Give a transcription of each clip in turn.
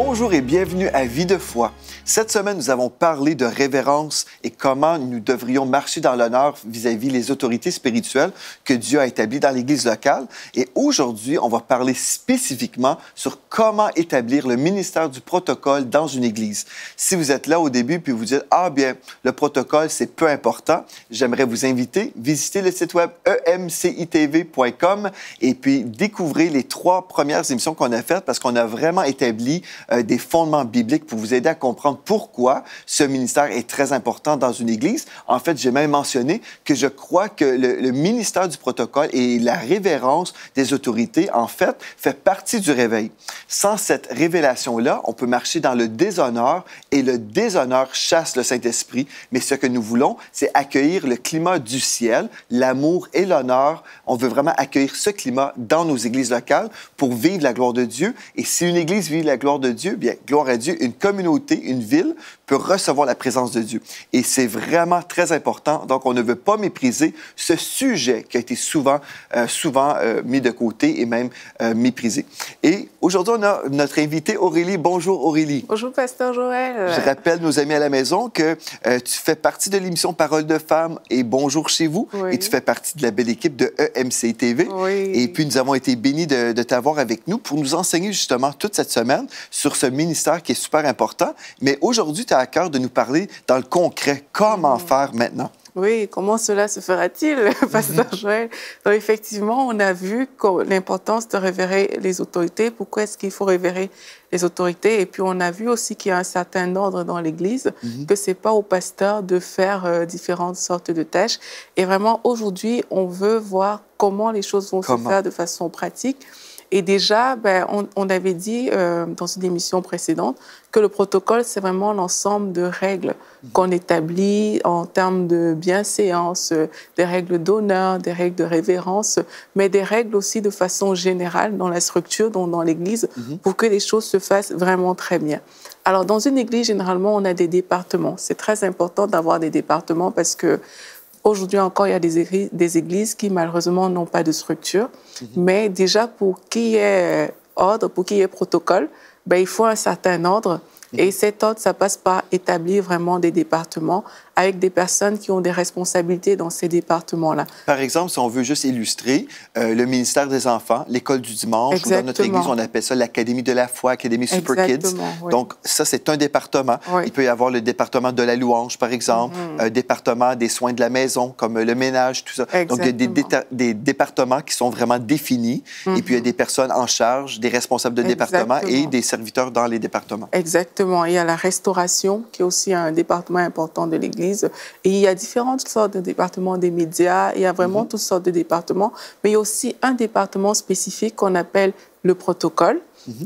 Bonjour et bienvenue à Vie de foi. Cette semaine, nous avons parlé de révérence et comment nous devrions marcher dans l'honneur vis-à-vis les autorités spirituelles que Dieu a établies dans l'Église locale. Et aujourd'hui, on va parler spécifiquement sur comment établir le ministère du protocole dans une Église. Si vous êtes là au début puis vous dites « Ah bien, le protocole, c'est peu important », j'aimerais vous inviter, visiter le site web emcitv.com et puis découvrir les 3 premières émissions qu'on a faites parce qu'on a vraiment établi des fondements bibliques pour vous aider à comprendre pourquoi ce ministère est très important dans une Église. En fait, j'ai même mentionné que je crois que le ministère du protocole et la révérence des autorités, en fait partie du réveil. Sans cette révélation-là, on peut marcher dans le déshonneur et le déshonneur chasse le Saint-Esprit. Mais ce que nous voulons, c'est accueillir le climat du ciel, l'amour et l'honneur. On veut vraiment accueillir ce climat dans nos églises locales pour vivre la gloire de Dieu. Et si une Église vit la gloire de Dieu, bien, gloire à Dieu, une communauté, une ville peut recevoir la présence de Dieu. Et c'est vraiment très important. Donc, on ne veut pas mépriser ce sujet qui a été souvent mis de côté et même méprisé. Et aujourd'hui, on a notre invitée Aurélie. Bonjour Aurélie. Bonjour Pasteur Joël. Je rappelle nos amis à la maison que tu fais partie de l'émission Parole de femmes et Bonjour chez vous. Oui. Et tu fais partie de la belle équipe de EMC TV. Oui. Et puis, nous avons été bénis de t'avoir avec nous pour nous enseigner justement toute cette semaine sur ce ministère qui est super important. Mais aujourd'hui, tu as à cœur de nous parler dans le concret. Comment faire maintenant? Oui, comment cela se fera-t-il, Pasteur Joël? Donc, effectivement, on a vu l'importance de révérer les autorités. Pourquoi est-ce qu'il faut révérer les autorités? Et puis, on a vu aussi qu'il y a un certain ordre dans l'Église, que ce n'est pas au pasteur de faire différentes sortes de tâches. Et vraiment, aujourd'hui, on veut voir comment les choses vont se faire de façon pratique. Et déjà, on avait dit dans une émission précédente que le protocole, c'est vraiment l'ensemble de règles qu'on établit en termes de bienséance, des règles d'honneur, des règles de révérence, mais des règles aussi de façon générale dans la structure, dans l'Église, pour que les choses se fassent vraiment très bien. Alors, dans une Église, généralement, on a des départements. C'est très important d'avoir des départements parce que aujourd'hui encore, il y a des églises qui, malheureusement, n'ont pas de structure. Mais déjà, pour qu'il y ait ordre, pour qu'il y ait protocole, il faut un certain ordre. Et cet ordre, ça passe par établir vraiment des départements avec des personnes qui ont des responsabilités dans ces départements-là. Par exemple, si on veut juste illustrer, le ministère des enfants, l'école du dimanche, ou dans notre église, on appelle ça l'Académie de la foi, Académie Super Kids. Oui. Donc, ça, c'est un département. Oui. Il peut y avoir le département de la louange, par exemple, un département des soins de la maison, comme le ménage, tout ça. Exactement. Donc, il y a des départements qui sont vraiment définis, et puis il y a des personnes en charge, des responsables de département et des serviteurs dans les départements. Exactement. Il y a la restauration, qui est aussi un département important de l'Église. Et il y a différentes sortes de départements des médias. Il y a vraiment toutes sortes de départements. Mais il y a aussi un département spécifique qu'on appelle le protocole.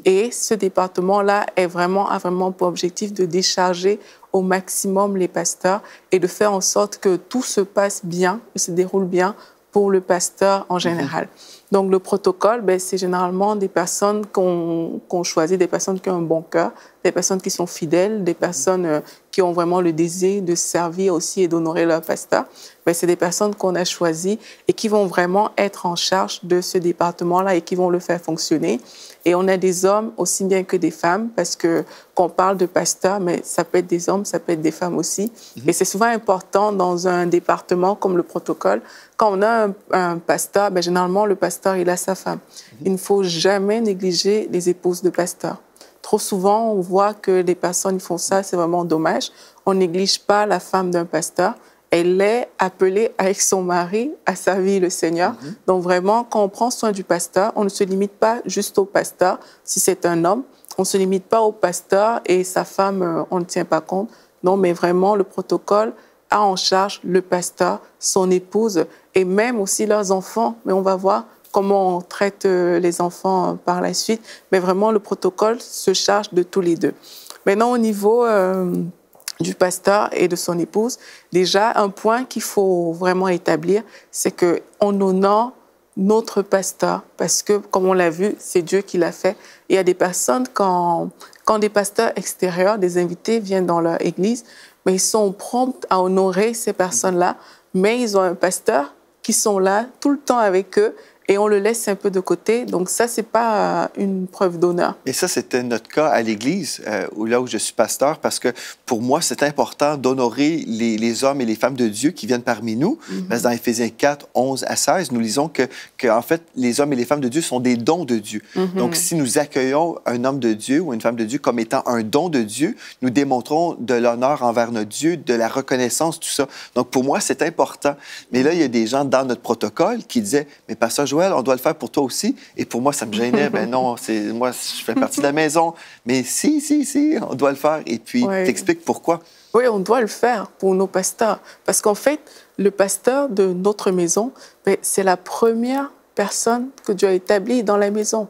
Et ce département-là a vraiment pour objectif de décharger au maximum les pasteurs et de faire en sorte que tout se passe bien, que se déroule bien pour le pasteur en général. Donc, le protocole, c'est généralement des personnes qu'on choisit, des personnes qui ont un bon cœur, des personnes qui sont fidèles, des personnes qui ont vraiment le désir de servir aussi et d'honorer leur pasteur. C'est des personnes qu'on a choisies et qui vont vraiment être en charge de ce département-là et qui vont le faire fonctionner. Et on a des hommes aussi bien que des femmes, parce que quand on parle de pasteur, mais ça peut être des hommes, ça peut être des femmes aussi. Et c'est souvent important dans un département comme le protocole. Quand on a un pasteur, généralement, le pasteur, il a sa femme. Il ne faut jamais négliger les épouses de pasteurs. Trop souvent, on voit que les personnes font ça, c'est vraiment dommage. On ne néglige pas la femme d'un pasteur. Elle est appelée avec son mari à servir le Seigneur. Donc vraiment, quand on prend soin du pasteur, on ne se limite pas juste au pasteur, si c'est un homme. On ne se limite pas au pasteur et sa femme, on ne tient pas compte. Non, mais vraiment, le protocole a en charge le pasteur, son épouse et même aussi leurs enfants. Mais on va voir comment on traite les enfants par la suite. Mais vraiment, le protocole se charge de tous les deux. Maintenant, au niveau du pasteur et de son épouse, déjà, un point qu'il faut vraiment établir, c'est qu'on honore notre pasteur, parce que, comme on l'a vu, c'est Dieu qui l'a fait. Il y a des personnes, quand des pasteurs extérieurs, des invités viennent dans leur église, mais ils sont prompts à honorer ces personnes-là, mais ils ont un pasteur qui sont là tout le temps avec eux et on le laisse un peu de côté. Donc ça, c'est pas une preuve d'honneur. Et ça, c'était notre cas à l'Église, là où je suis pasteur, parce que pour moi, c'est important d'honorer les hommes et les femmes de Dieu qui viennent parmi nous. Parce que dans Éphésiens 4, 11 à 16, nous lisons que, en fait, les hommes et les femmes de Dieu sont des dons de Dieu. Donc, si nous accueillons un homme de Dieu ou une femme de Dieu comme étant un don de Dieu, nous démontrons de l'honneur envers notre Dieu, de la reconnaissance, tout ça. Donc, pour moi, c'est important. Mais là, il y a des gens dans notre protocole qui disaient, mais pasteur Joël, on doit le faire pour toi aussi. Et pour moi, ça me gênait. Ben non, moi, je fais partie de la maison. Mais si, on doit le faire. Et puis, t'expliques pourquoi. Oui, on doit le faire pour nos pasteurs. Parce qu'en fait, le pasteur de notre maison, ben, c'est la première personne que Dieu a établie dans la maison.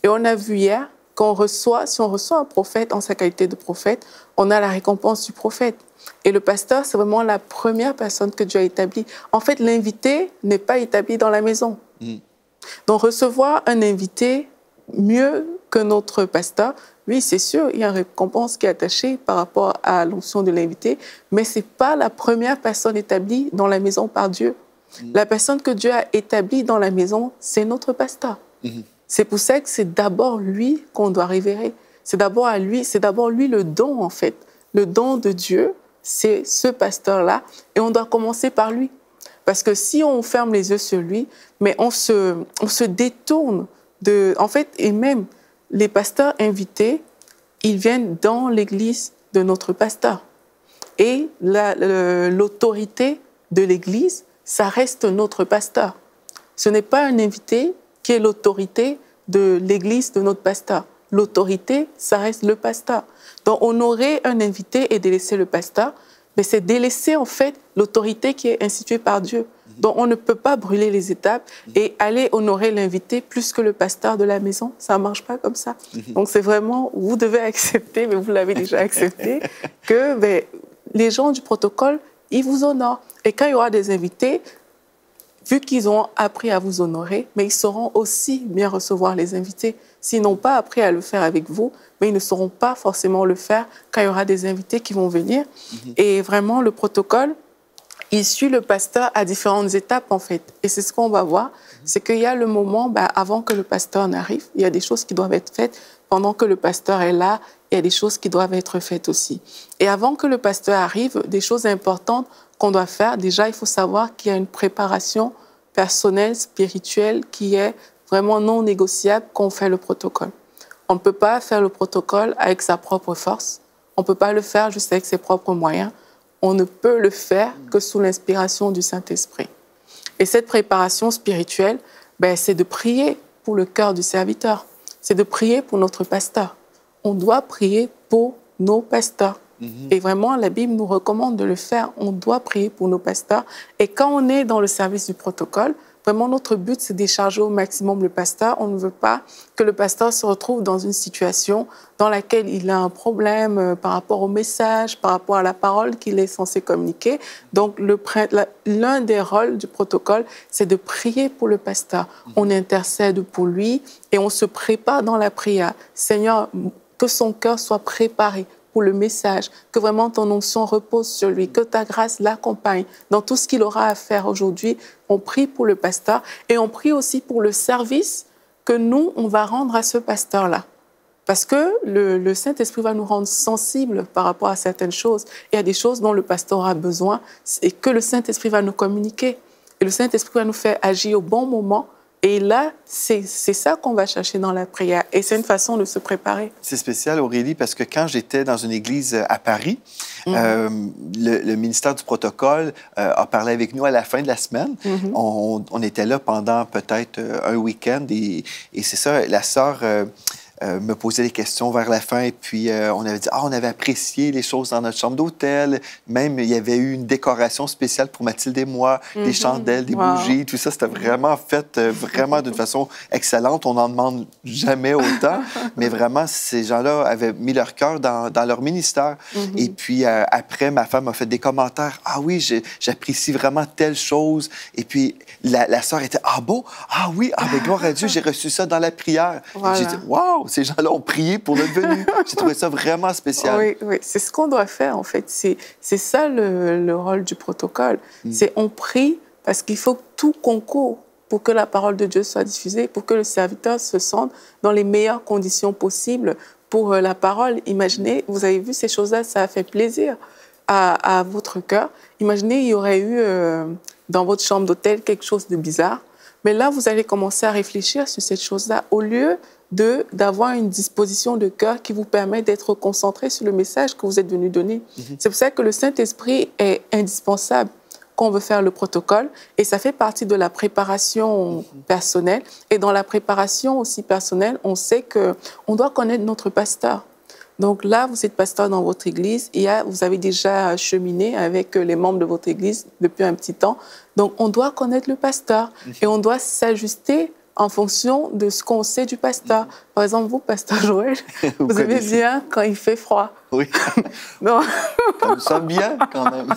Et on a vu hier si on reçoit un prophète en sa qualité de prophète, on a la récompense du prophète. Et le pasteur, c'est vraiment la première personne que Dieu a établie. En fait, l'invité n'est pas établi dans la maison. Donc, recevoir un invité mieux que notre pasteur, oui, c'est sûr, il y a une récompense qui est attachée par rapport à l'onction de l'invité, mais ce n'est pas la première personne établie dans la maison par Dieu. La personne que Dieu a établie dans la maison, c'est notre pasteur. C'est pour ça que c'est d'abord lui qu'on doit révérer. C'est d'abord lui le don, en fait. Le don de Dieu, c'est ce pasteur-là, et on doit commencer par lui. Parce que si on ferme les yeux sur lui, mais on se détourne de... En fait, et même les pasteurs invités, ils viennent dans l'église de notre pasteur. Et l'autorité de l'église, ça reste notre pasteur. Ce n'est pas un invité qui est l'autorité de l'église de notre pasteur. L'autorité, ça reste le pasteur. Donc, honorer un invité et délaisser le pasteur, mais c'est délaisser en fait l'autorité qui est instituée par Dieu. Donc, on ne peut pas brûler les étapes et aller honorer l'invité plus que le pasteur de la maison. Ça ne marche pas comme ça. Donc, c'est vraiment, vous devez accepter, mais vous l'avez déjà accepté, que les gens du protocole, ils vous honorent. Et quand il y aura des invités, vu qu'ils ont appris à vous honorer, mais ils sauront aussi bien recevoir les invités. S'ils n'ont pas appris à le faire avec vous, mais ils ne sauront pas forcément le faire quand il y aura des invités qui vont venir. Et vraiment, le protocole, il suit le pasteur à différentes étapes, en fait. Et c'est ce qu'on va voir, c'est qu'il y a le moment, avant que le pasteur n'arrive, il y a des choses qui doivent être faites. Pendant que le pasteur est là, il y a des choses qui doivent être faites aussi. Et avant que le pasteur arrive, des choses importantes qu'on doit faire, déjà, il faut savoir qu'il y a une préparation personnelle, spirituelle, qui est vraiment non négociable quand on fait le protocole. On ne peut pas faire le protocole avec sa propre force. On ne peut pas le faire juste avec ses propres moyens. On ne peut le faire que sous l'inspiration du Saint-Esprit. Et cette préparation spirituelle, c'est de prier pour le cœur du serviteur. C'est de prier pour notre pasteur. On doit prier pour nos pasteurs. Et vraiment, la Bible nous recommande de le faire. On doit prier pour nos pasteurs. Et quand on est dans le service du protocole, vraiment, notre but, c'est de décharger au maximum le pasteur. On ne veut pas que le pasteur se retrouve dans une situation dans laquelle il a un problème par rapport au message, par rapport à la parole qu'il est censé communiquer. Donc, l'un des rôles du protocole, c'est de prier pour le pasteur. On intercède pour lui et on se prépare dans la prière. Seigneur, que son cœur soit préparé pour le message, que vraiment ton onction repose sur lui, que ta grâce l'accompagne dans tout ce qu'il aura à faire aujourd'hui. On prie pour le pasteur et on prie aussi pour le service que nous, on va rendre à ce pasteur-là. Parce que le Saint-Esprit va nous rendre sensibles par rapport à certaines choses. Il y a des choses dont le pasteur aura besoin et que le Saint-Esprit va nous communiquer. Et le Saint-Esprit va nous faire agir au bon moment. Et là, c'est ça qu'on va chercher dans la prière. Et c'est une façon de se préparer. C'est spécial, Aurélie, parce que quand j'étais dans une église à Paris, le ministère du protocole a parlé avec nous à la fin de la semaine. On était là pendant peut-être un week-end et c'est ça, la sœur... me posait des questions vers la fin et puis on avait dit on avait apprécié les choses dans notre chambre d'hôtel. Même, il y avait eu une décoration spéciale pour Mathilde et moi, des chandelles, des bougies, tout ça. C'était vraiment fait vraiment d'une façon excellente. On n'en demande jamais autant, mais vraiment, ces gens-là avaient mis leur cœur dans leur ministère. Et puis, après, ma femme a fait des commentaires. Ah oui, j'apprécie vraiment telle chose. Et puis, la sœur était ah bon? Ah oui, ah mais gloire à Dieu, j'ai reçu ça dans la prière. Voilà. J'ai dit wow! Ces gens-là ont prié pour notre venue. J'ai trouvé ça vraiment spécial. Oui, c'est ce qu'on doit faire, en fait. C'est ça le rôle du protocole. C'est on prie parce qu'il faut que tout concourt pour que la parole de Dieu soit diffusée, pour que le serviteur se sente dans les meilleures conditions possibles pour la parole. Imaginez, vous avez vu ces choses-là, ça a fait plaisir à votre cœur. Imaginez, il y aurait eu dans votre chambre d'hôtel quelque chose de bizarre. Mais là, vous allez commencer à réfléchir sur cette chose-là au lieu d'avoir une disposition de cœur qui vous permet d'être concentré sur le message que vous êtes venu donner. C'est pour ça que le Saint-Esprit est indispensable quand on veut faire le protocole et ça fait partie de la préparation personnelle. Et dans la préparation aussi personnelle, on sait qu'on doit connaître notre pasteur. Donc là, vous êtes pasteur dans votre église et vous avez déjà cheminé avec les membres de votre église depuis un petit temps. Donc on doit connaître le pasteur et on doit s'ajuster en fonction de ce qu'on sait du pasteur. Par exemple, vous, pasteur Joël, vous aimez bien quand il fait froid. Oui. Non. Quand nous sommes bien, quand même.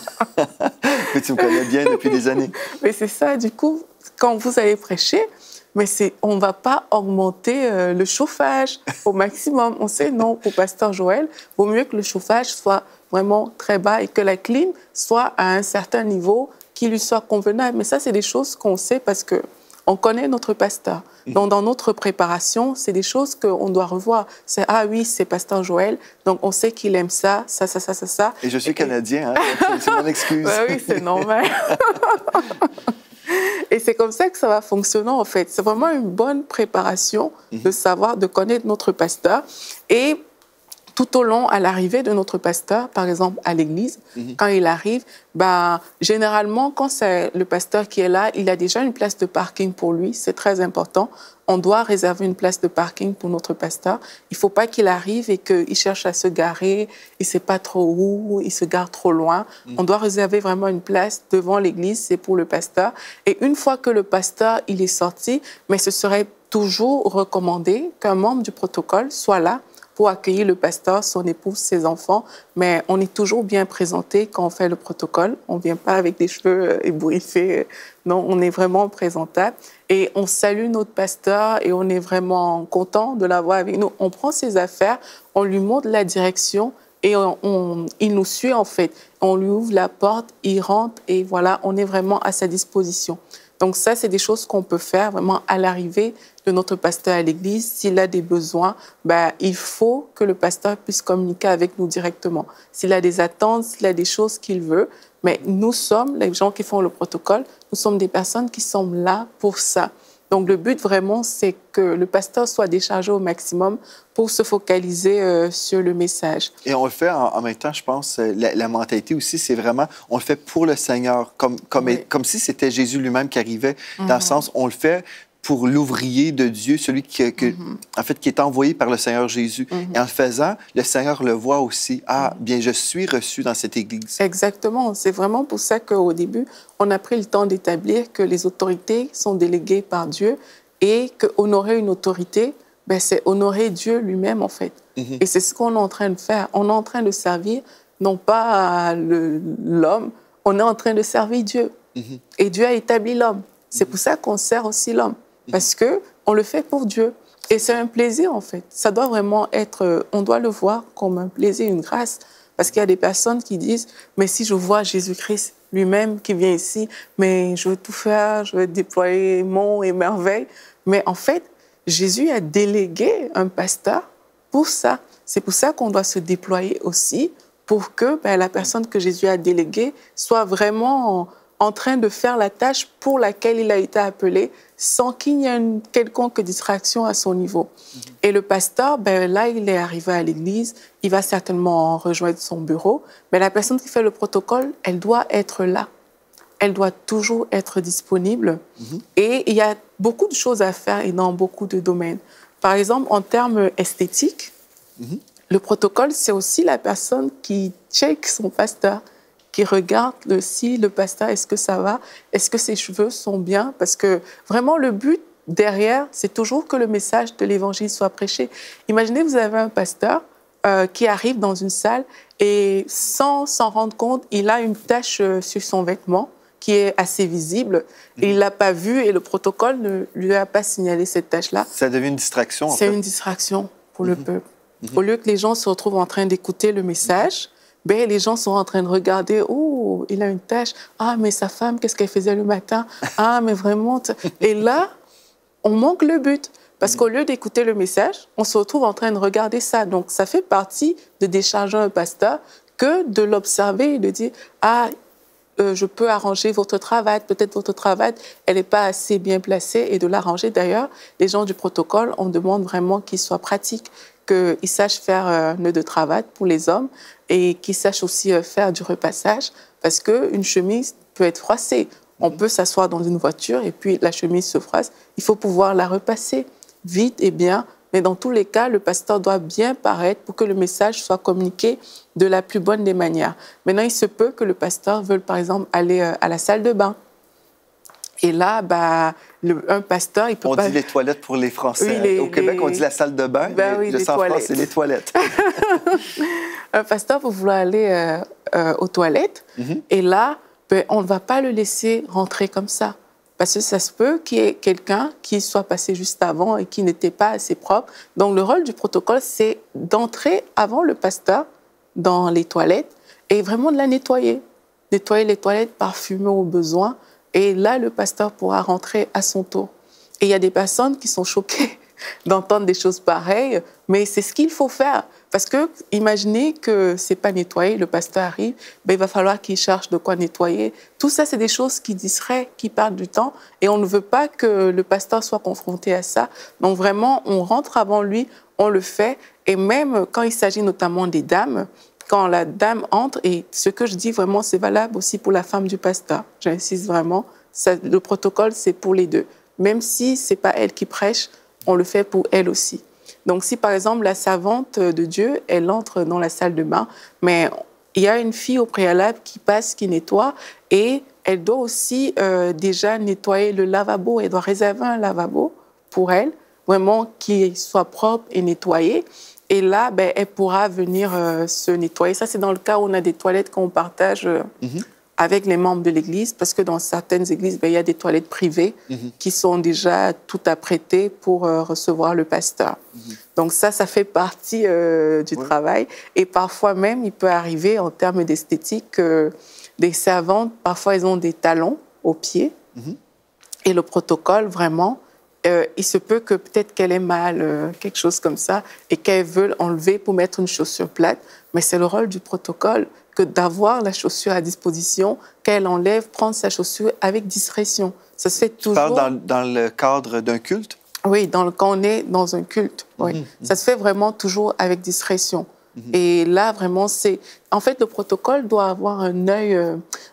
Mais tu me connais bien depuis des années. Mais c'est ça, du coup, quand vous allez prêcher, mais on ne va pas augmenter le chauffage au maximum. On sait, non, pour pasteur Joël, il vaut mieux que le chauffage soit vraiment très bas et que la clim soit à un certain niveau qui lui soit convenable. Mais ça, c'est des choses qu'on sait parce que on connaît notre pasteur. Donc, dans notre préparation, c'est des choses qu'on doit revoir. C'est, ah oui, c'est pasteur Joël, donc on sait qu'il aime ça. Et je suis Canadien, hein, c'est mon excuse. Oui, c'est normal. Et c'est comme ça que ça va fonctionner, en fait. C'est vraiment une bonne préparation de savoir, de connaître notre pasteur. Et tout au long, à l'arrivée de notre pasteur, par exemple à l'église, quand il arrive, généralement, quand c'est le pasteur qui est là, il a déjà une place de parking pour lui. C'est très important. On doit réserver une place de parking pour notre pasteur. Il ne faut pas qu'il arrive et qu'il cherche à se garer, il ne sait pas trop où, il se gare trop loin. On doit réserver vraiment une place devant l'église, c'est pour le pasteur. Et une fois que le pasteur il est sorti, mais ce serait toujours recommandé qu'un membre du protocole soit là pour accueillir le pasteur, son épouse, ses enfants. Mais on est toujours bien présenté quand on fait le protocole. On ne vient pas avec des cheveux ébouriffés. Non, on est vraiment présentable. Et on salue notre pasteur et on est vraiment content de l'avoir avec nous. On prend ses affaires, on lui montre la direction et il nous suit en fait. On lui ouvre la porte, il rentre et voilà, on est vraiment à sa disposition. Donc ça, c'est des choses qu'on peut faire vraiment à l'arrivée de notre pasteur à l'église. S'il a des besoins, il faut que le pasteur puisse communiquer avec nous directement. S'il a des attentes, s'il a des choses qu'il veut. Mais nous sommes, les gens qui font le protocole, nous sommes des personnes qui sont là pour ça. Donc le but vraiment, c'est que le pasteur soit déchargé au maximum pour se focaliser sur le message. Et on le fait en même temps, je pense, la mentalité aussi, c'est vraiment, on le fait pour le Seigneur, comme si c'était Jésus lui-même qui arrivait, dans le sens, on le fait pour l'ouvrier de Dieu, celui en fait, qui est envoyé par le Seigneur Jésus. Et en le faisant, le Seigneur le voit aussi. Ah, bien, je suis reçu dans cette Église. Exactement. C'est vraiment pour ça qu'au début, on a pris le temps d'établir que les autorités sont déléguées par Dieu et qu'honorer une autorité, c'est honorer Dieu lui-même, en fait. Et c'est ce qu'on est en train de faire. On est en train de servir, non pas l'homme, on est en train de servir Dieu. Et Dieu a établi l'homme. C'est pour ça qu'on sert aussi l'homme. Parce qu'on le fait pour Dieu. Et c'est un plaisir, en fait. Ça doit vraiment être... On doit le voir comme un plaisir, une grâce. Parce qu'il y a des personnes qui disent, mais si je vois Jésus-Christ lui-même qui vient ici, mais je veux tout faire, je veux déployer mon et merveille. Mais en fait, Jésus a délégué un pasteur pour ça. C'est pour ça qu'on doit se déployer aussi, pour que la personne que Jésus a déléguée soit vraiment en train de faire la tâche pour laquelle il a été appelé, sans qu'il y ait une quelconque distraction à son niveau. Et le pasteur, là, il est arrivé à l'église, il va certainement rejoindre son bureau, mais la personne qui fait le protocole, elle doit être là. Elle doit toujours être disponible. Et il y a beaucoup de choses à faire et dans beaucoup de domaines. Par exemple, en termes esthétiques, le protocole, c'est aussi la personne qui check son pasteur, qui regarde si le pasteur, est-ce que ça va, est-ce que ses cheveux sont bien, parce que vraiment le but derrière, c'est toujours que le message de l'Évangile soit prêché. Imaginez, vous avez un pasteur qui arrive dans une salle et sans s'en rendre compte, il a une tache sur son vêtement qui est assez visible. Et il ne l'a pas vue et le protocole ne lui a pas signalé cette tache-là. Ça devient une distraction, en fait. C'est une distraction pour le peuple. Au lieu que les gens se retrouvent en train d'écouter le message, ben, les gens sont en train de regarder, oh, il a une tache, ah, mais sa femme, qu'est-ce qu'elle faisait le matin? Ah, mais vraiment... Et là, on manque le but. Parce qu'au lieu d'écouter le message, on se retrouve en train de regarder ça. Donc, ça fait partie de décharger un pasteur que de l'observer et de dire, ah, je peux arranger votre cravate, peut-être votre cravate, elle n'est pas assez bien placée, et de l'arranger. D'ailleurs, les gens du protocole, on demande vraiment qu'ils soient pratiques, qu'ils sachent faire un nœud de cravate pour les hommes et qu'ils sachent aussi faire du repassage, parce qu'une chemise peut être froissée. On peut s'asseoir dans une voiture et puis la chemise se froisse. Il faut pouvoir la repasser vite et bien. Mais dans tous les cas, le pasteur doit bien paraître pour que le message soit communiqué de la plus bonne des manières. Maintenant, il se peut que le pasteur veuille, par exemple, aller à la salle de bain. Et là, bah, un pasteur, il peut pas... On dit les toilettes pour les Français. Oui, Au Québec, on dit la salle de bain, ben mais oui, juste en France, c'est les toilettes. Un pasteur va vouloir aller aux toilettes. Et là, ben, on ne va pas le laisser rentrer comme ça. Parce que ça se peut qu'il y ait quelqu'un qui soit passé juste avant et qui n'était pas assez propre. Donc, le rôle du protocole, c'est d'entrer avant le pasteur dans les toilettes et vraiment de la nettoyer. Nettoyer les toilettes, parfumer au besoin. Et là, le pasteur pourra rentrer à son tour. Et il y a des personnes qui sont choquées d'entendre des choses pareilles, mais c'est ce qu'il faut faire. Parce que imaginez que c'est pas nettoyé, le pasteur arrive, ben il va falloir qu'il cherche de quoi nettoyer. Tout ça, c'est des choses qui distraient, qui perdent du temps, et on ne veut pas que le pasteur soit confronté à ça. Donc vraiment, on rentre avant lui, on le fait, et même quand il s'agit notamment des dames, quand la dame entre, et ce que je dis vraiment, c'est valable aussi pour la femme du pasteur. J'insiste vraiment, ça, le protocole, c'est pour les deux. Même si c'est pas elle qui prêche, on le fait pour elle aussi. Donc, si par exemple la servante de Dieu, elle entre dans la salle de bain, mais il y a une fille au préalable qui passe, qui nettoie, et elle doit aussi déjà nettoyer le lavabo. Elle doit réserver un lavabo pour elle, vraiment qu'il soit propre et nettoyé. Et là, ben, elle pourra venir se nettoyer. Ça, c'est dans le cas où on a des toilettes qu'on partage avec les membres de l'Église, parce que dans certaines églises, ben, il y a des toilettes privées qui sont déjà tout apprêtées pour recevoir le pasteur. Donc ça fait partie du travail. Et parfois même, il peut arriver, en termes d'esthétique, que des servantes, parfois, elles ont des talons aux pieds. Et le protocole, vraiment, il se peut que peut-être qu'elle ait mal, quelque chose comme ça, et qu'elle veut enlever pour mettre une chaussure plate. Mais c'est le rôle du protocole que d'avoir la chaussure à disposition, qu'elle enlève, prendre sa chaussure avec discrétion. Ça se fait toujours... Tu parles dans le cadre d'un culte? Oui, quand on est dans un culte. Oui. Ça se fait vraiment toujours avec discrétion. Et là, vraiment, c'est... En fait, le protocole doit avoir un œil...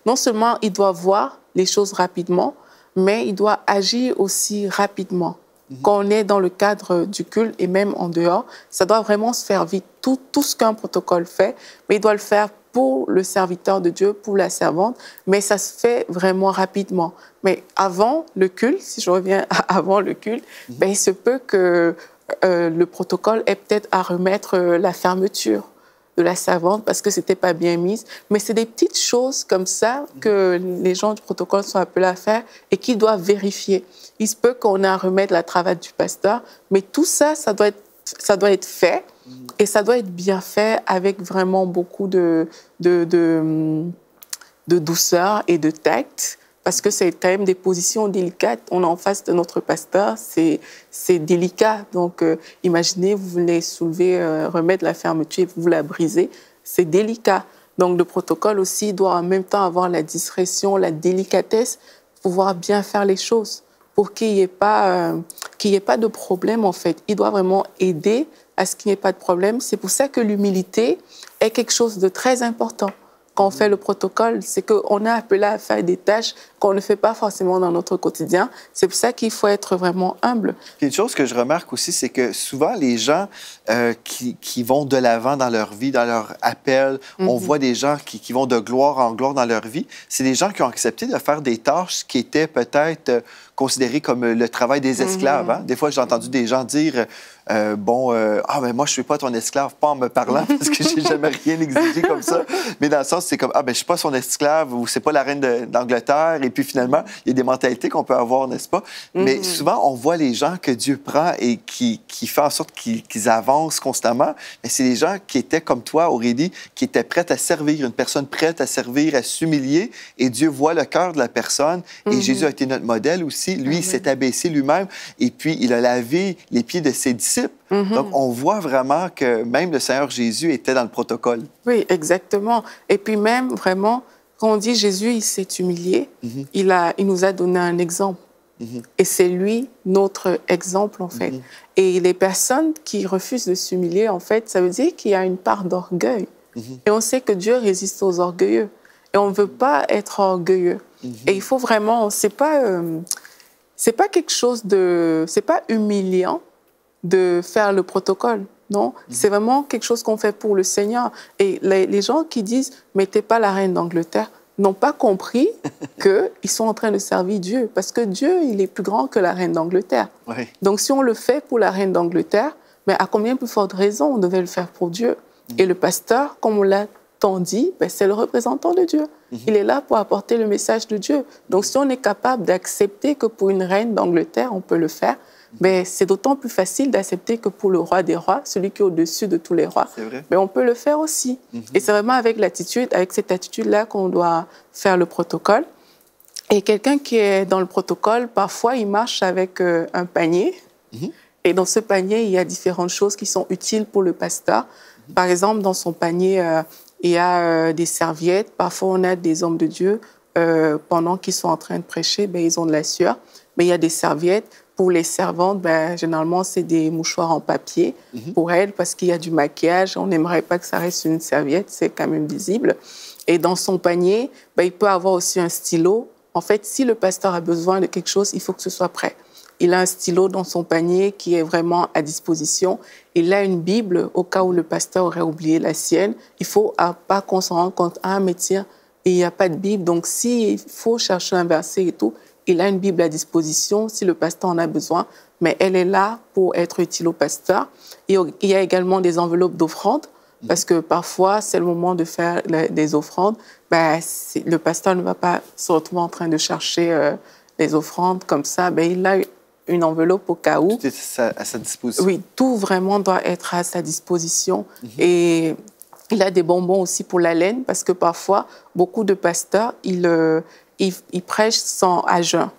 Non seulement il doit voir les choses rapidement, mais il doit agir aussi rapidement. Quand on est dans le cadre du culte et même en dehors, ça doit vraiment se faire vite. Tout ce qu'un protocole fait, mais il doit le faire pour le serviteur de Dieu, pour la servante, mais ça se fait vraiment rapidement. Mais avant le culte, si je reviens avant le culte, ben, il se peut que le protocole ait peut-être à remettre la fermeture de la servante parce que c'était pas bien mise. Mais c'est des petites choses comme ça que les gens du protocole sont appelés à faire et qu'ils doivent vérifier. Il se peut qu'on ait à remettre la cravate du pasteur, mais tout ça, ça doit être fait et ça doit être bien fait avec vraiment beaucoup de douceur et de tact, parce que c'est quand même des positions délicates. On est en face de notre pasteur, c'est délicat. Donc, imaginez, vous voulez soulever, remettre la fermeture et vous la brisez, c'est délicat. Donc, le protocole aussi doit en même temps avoir la discrétion, la délicatesse, pour pouvoir bien faire les choses, pour qu'il n'y ait pas de problème, en fait. Il doit vraiment aider à ce qu'il n'y ait pas de problème. C'est pour ça que l'humilité est quelque chose de très important. Quand on fait le protocole, c'est qu'on est appelé à faire des tâches qu'on ne fait pas forcément dans notre quotidien. C'est pour ça qu'il faut être vraiment humble. Puis une chose que je remarque aussi, c'est que souvent, les gens qui vont de l'avant dans leur vie, dans leur appel, on voit des gens qui vont de gloire en gloire dans leur vie, c'est des gens qui ont accepté de faire des tâches qui étaient peut-être considérées comme le travail des esclaves. Hein? Des fois, j'ai entendu des gens dire... mais moi, je ne suis pas ton esclave, pas en me parlant, parce que j'ai jamais rien exigé comme ça. Mais dans le sens, c'est comme, je ne suis pas son esclave, ou c'est pas la reine d'Angleterre, et puis finalement, il y a des mentalités qu'on peut avoir, n'est-ce pas? Mais souvent, on voit les gens que Dieu prend et qui fait en sorte qu'ils avancent constamment. Mais c'est les gens qui étaient comme toi, Aurélie, qui étaient prêts à servir, une personne prête à servir, à s'humilier. Et Dieu voit le cœur de la personne. Et Jésus a été notre modèle aussi. Lui, il s'est abaissé lui-même. Et puis, il a lavé les pieds de ses disciples. Donc, on voit vraiment que même le Seigneur Jésus était dans le protocole. Oui, exactement. Et puis même, vraiment, quand on dit Jésus, il s'est humilié, il nous a donné un exemple. Et c'est lui, notre exemple, en fait. Et les personnes qui refusent de s'humilier, en fait, ça veut dire qu'il y a une part d'orgueil. Et on sait que Dieu résiste aux orgueilleux. Et on ne veut pas être orgueilleux. Et il faut vraiment... c'est pas quelque chose de... C'est pas humiliant de faire le protocole, non? C'est vraiment quelque chose qu'on fait pour le Seigneur. Et les gens qui disent « mettez pas la reine d'Angleterre », n'ont pas compris qu'ils sont en train de servir Dieu. Parce que Dieu, il est plus grand que la reine d'Angleterre. Oui. Donc, si on le fait pour la reine d'Angleterre, mais à combien plus forte raison on devait le faire pour Dieu? Et le pasteur, comme on l'a tant dit, c'est le représentant de Dieu. Il est là pour apporter le message de Dieu. Donc, si on est capable d'accepter que pour une reine d'Angleterre, on peut le faire, mais c'est d'autant plus facile d'accepter que pour le roi des rois, celui qui est au-dessus de tous les rois, mais on peut le faire aussi. Et c'est vraiment avec cette attitude-là qu'on doit faire le protocole. Et quelqu'un qui est dans le protocole, parfois, il marche avec un panier. Et dans ce panier, il y a différentes choses qui sont utiles pour le pasteur. Par exemple, dans son panier, il y a des serviettes. Parfois, on a des hommes de Dieu, pendant qu'ils sont en train de prêcher, ils ont de la sueur. Mais il y a des serviettes. Pour les servantes, généralement, c'est des mouchoirs en papier pour elles parce qu'il y a du maquillage. On n'aimerait pas que ça reste une serviette, c'est quand même visible. Et dans son panier, il peut avoir aussi un stylo. En fait, si le pasteur a besoin de quelque chose, il faut que ce soit prêt. Il a un stylo dans son panier qui est vraiment à disposition. Il a une Bible au cas où le pasteur aurait oublié la sienne. Il ne faut pas qu'on s'en rende compte. Ah, mais tiens, il n'y a pas de Bible. Donc, s'il faut chercher un verset et tout, il a une Bible à disposition si le pasteur en a besoin, mais elle est là pour être utile au pasteur. Il y a également des enveloppes d'offrandes, parce que parfois, c'est le moment de faire des offrandes. Le pasteur ne va pas se retrouver en train de chercher les offrandes comme ça. Il a une enveloppe au cas où. Tout est à sa disposition. Oui, tout vraiment doit être à sa disposition. Et il a des bonbons aussi pour la laine, parce que parfois, beaucoup de pasteurs, ils prêchent à jeun.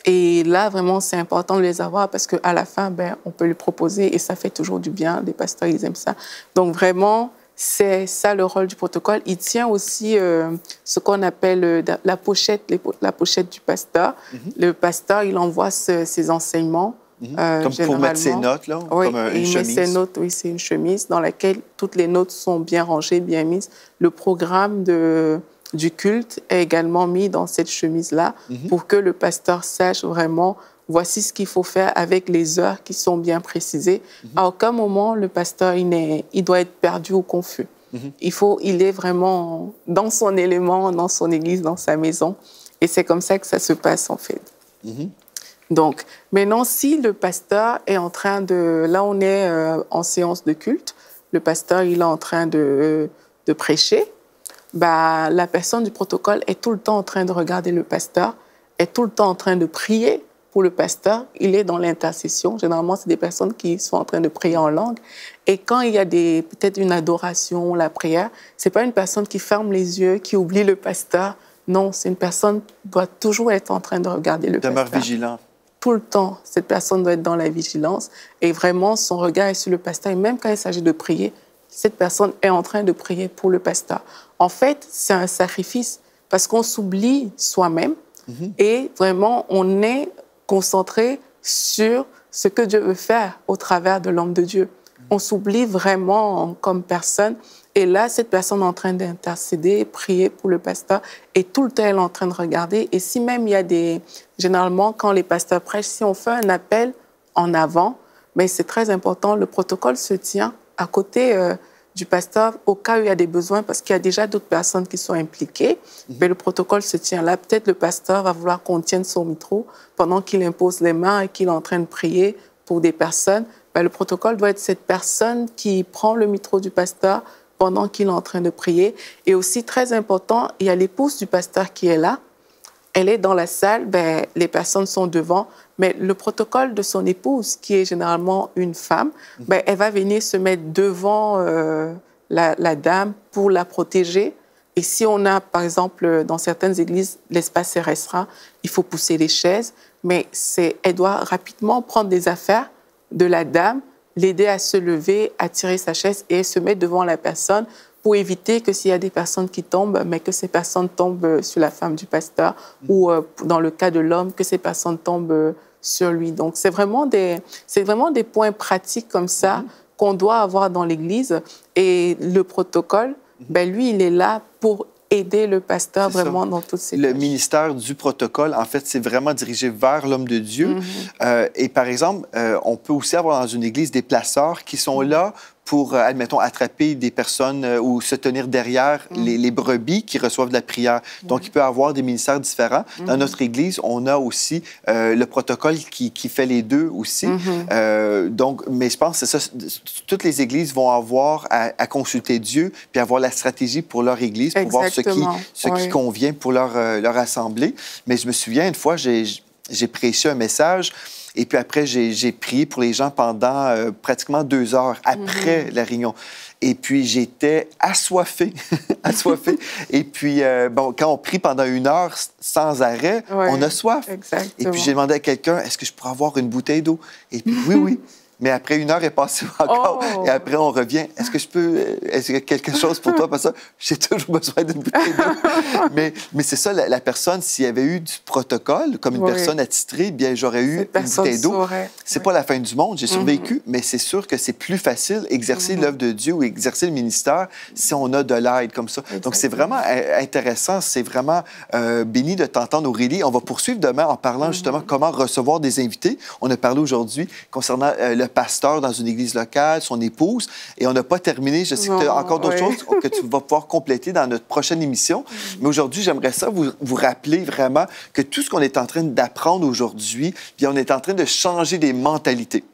Et là, vraiment, c'est important de les avoir parce qu'à la fin, on peut lui proposer et ça fait toujours du bien. Les pasteurs, ils aiment ça. Donc, vraiment, c'est ça le rôle du protocole. Il tient aussi ce qu'on appelle la pochette du pasteur. Le pasteur, il envoie ses enseignements. Comme pour mettre ses notes, là? Oui, comme une il met ses notes, oui, c'est une chemise dans laquelle toutes les notes sont bien rangées, bien mises. Le programme du culte est également mis dans cette chemise-là pour que le pasteur sache vraiment, voici ce qu'il faut faire avec les heures qui sont bien précisées. À aucun moment, le pasteur, il doit être perdu ou confus. Il est vraiment dans son élément, dans son église, dans sa maison. Et c'est comme ça que ça se passe, en fait. Donc, maintenant, si le pasteur est en train de... Là, on est en séance de culte. Le pasteur, il est en train de prêcher. La personne du protocole est tout le temps en train de regarder le pasteur, est tout le temps en train de prier pour le pasteur. Il est dans l'intercession. Généralement, c'est des personnes qui sont en train de prier en langue. Et quand il y a peut-être une adoration, la prière, c'est pas une personne qui ferme les yeux, qui oublie le pasteur. Non, c'est une personne qui doit toujours être en train de regarder le pasteur. Demeure vigilant. Tout le temps, cette personne doit être dans la vigilance. Et vraiment, son regard est sur le pasteur. Et même quand il s'agit de prier, cette personne est en train de prier pour le pasteur. En fait, c'est un sacrifice parce qu'on s'oublie soi-même et vraiment, on est concentré sur ce que Dieu veut faire au travers de l'homme de Dieu. On s'oublie vraiment comme personne. Et là, cette personne est en train d'intercéder, prier pour le pasteur et tout le temps, elle est en train de regarder. Et si même il y a généralement, quand les pasteurs prêchent, si on fait un appel en avant, mais c'est très important, le protocole se tient à côté du pasteur au cas où il y a des besoins, parce qu'il y a déjà d'autres personnes qui sont impliquées, mais le protocole se tient là. Peut-être le pasteur va vouloir qu'on tienne son micro pendant qu'il impose les mains et qu'il est en train de prier pour des personnes. Le protocole doit être cette personne qui prend le micro du pasteur pendant qu'il est en train de prier. Et aussi, très important, il y a l'épouse du pasteur qui est là. elle est dans la salle, ben, les personnes sont devant, mais le protocole de son épouse, qui est généralement une femme, ben, elle va venir se mettre devant la dame pour la protéger. Et si on a, par exemple, dans certaines églises, l'espace est restreint, il faut pousser les chaises, mais elle doit rapidement prendre des affaires de la dame, l'aider à se lever, à tirer sa chaise et se mettre devant la personne pour éviter que s'il y a des personnes qui tombent, mais que ces personnes tombent sur la femme du pasteur ou dans le cas de l'homme, que ces personnes tombent sur lui. Donc, c'est vraiment des points pratiques comme ça qu'on doit avoir dans l'Église. Et le protocole, ben, lui, il est là pour aider le pasteur vraiment dans toutes ces Le tâches. ministère du protocole, en fait, c'est vraiment dirigé vers l'homme de Dieu. Et par exemple, on peut aussi avoir dans une église des placeurs qui sont là pour, admettons, attraper des personnes ou se tenir derrière les brebis qui reçoivent de la prière. Donc, il peut y avoir des ministères différents. Dans notre Église, on a aussi le protocole qui fait les deux aussi. Donc, mais je pense que c'est ça. Toutes les églises vont avoir à consulter Dieu puis avoir la stratégie pour leur Église, pour voir ce qui convient pour leur assemblée. Mais je me souviens, une fois, j'ai prêché un message. Et puis après, j'ai prié pour les gens pendant pratiquement 2 heures après la réunion. Et puis, j'étais assoiffé, assoiffé. Et puis, bon, quand on prie pendant 1 heure sans arrêt, on a soif. Exactement. Et puis, j'ai demandé à quelqu'un, est-ce que je pourrais avoir une bouteille d'eau? Et puis, oui, oui. Mais après 1 heure est passée encore. Et après, on revient. Est-ce qu'il y a quelque chose pour toi? Parce que j'ai toujours besoin d'une bouteille d'eau. mais c'est ça, la personne, s'il y avait eu du protocole, comme une personne attitrée, bien, j'aurais eu une bouteille d'eau. C'est pas la fin du monde. J'ai survécu, mais c'est sûr que c'est plus facile exercer l'œuvre de Dieu ou exercer le ministère si on a de l'aide comme ça. Donc, c'est vraiment intéressant. C'est vraiment béni de t'entendre, Aurélie. On va poursuivre demain en parlant justement comment recevoir des invités. On a parlé aujourd'hui concernant le pasteur dans une église locale, son épouse, et on n'a pas terminé. Je sais que tu as encore d'autres choses que tu vas pouvoir compléter dans notre prochaine émission. Mais aujourd'hui, j'aimerais ça vous rappeler vraiment que tout ce qu'on est en train d'apprendre aujourd'hui, bien, on est en train de changer des mentalités.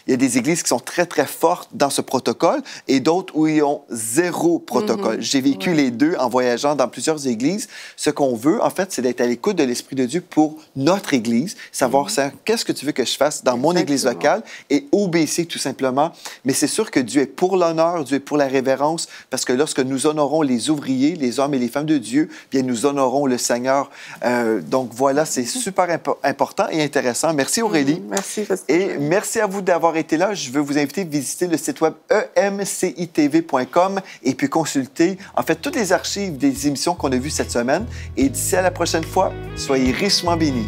Il y a des églises qui sont très, très fortes dans ce protocole et d'autres où ils ont 0 protocole. J'ai vécu les deux en voyageant dans plusieurs églises. Ce qu'on veut, en fait, c'est d'être à l'écoute de l'Esprit de Dieu pour notre église, savoir qu'est-ce que tu veux que je fasse dans mon église locale et obéir tout simplement. Mais c'est sûr que Dieu est pour l'honneur, Dieu est pour la révérence, parce que lorsque nous honorons les ouvriers, les hommes et les femmes de Dieu, bien, nous honorons le Seigneur. Donc voilà, c'est super important et intéressant. Merci Aurélie. Merci. Et merci à vous d'avoir été là. Je veux vous inviter à visiter le site web emcitv.com et puis consulter, en fait, toutes les archives des émissions qu'on a vues cette semaine. Et d'ici à la prochaine fois, soyez richement bénis.